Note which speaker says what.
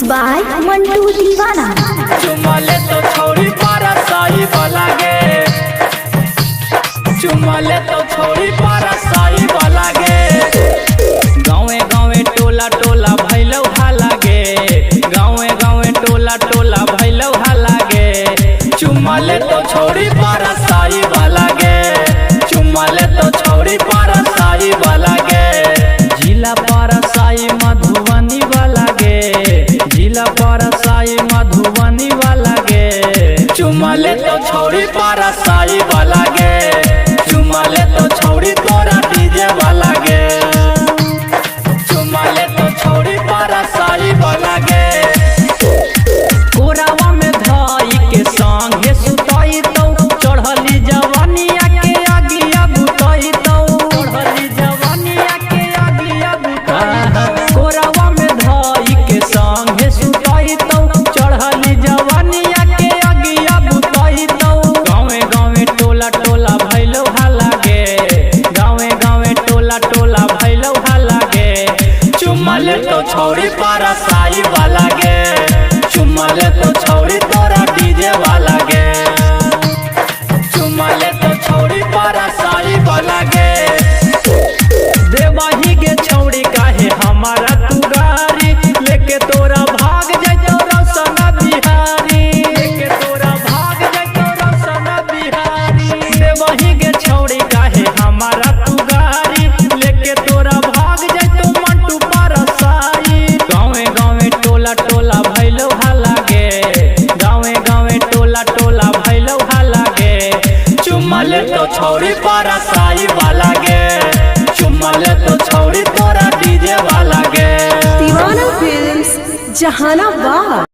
Speaker 1: Mix by Mantu दीवाना।
Speaker 2: चुमा ले तो छोड़ी पारा साई वाला गे, चुमा ले तो छोड़ी पारा साई वाला गे। गाँवे गाँवे टोला टोला भैलव हाला गे, गाँवे गाँवे टोला टोला भैलव हाला गे। चुमा ले तो छोड़ी पारा साई वाला गे, चुमा ले तो छोड़ी पारा साई वाला गे। जिला पारा साई मधुबनी वाला गे, जिला पारा साई मधुबनी वाला गे। चुमा ले तो छोड़ी पारा साई वाला गे, चुमा ले तो छोड़ी तोरा डीजे वाला गे। चुमा ले तो छोड़ी पारा साई वाला गे। कोरावा में धाई के संगे सुताई तो चढ़ली जवानिया के आगिया बुताई तो, चढ़ली जवानिया के आगिया बुताई। कोरावा में धाई के संगे सुताई तो चढ़ली जवानिया के आगिया बुताई तो। गाँवे गाँवे टोला टोला भैलव हाला गे, गाँवे गाँवे टोला टोला भैलव हाला गे। चुमा ले तो छोड़ी पारा साई वाला गे, चुमा ले तो छोड़ी तोरा डीजे वाला गे। चुमा ले तो छोड़ी पारा साई वाला गे। देवाही के छोड़ी काहे हमारा तू गारी, लेके तोरा भाग जाइतो रौसना बिहारी, लेके तोरा भाग जाइतो रौसना बिहारी। देवाही के छोड़ी काहे हमारा तू गारी, लेके तोरा भाग जाइतो मंटू पारा साई। गाँवे गाँवे टोला टोला भैलव हाला गे, गाँवे गाँवे टोला टोला भैलव हाला गे। चुमा ले तो छोड़ी पारा साई वाला गे, चुमा ले तो छोड़ी तोरा डीजे वाला गे।
Speaker 1: दीवाना फिल्म्स जहानाबाद।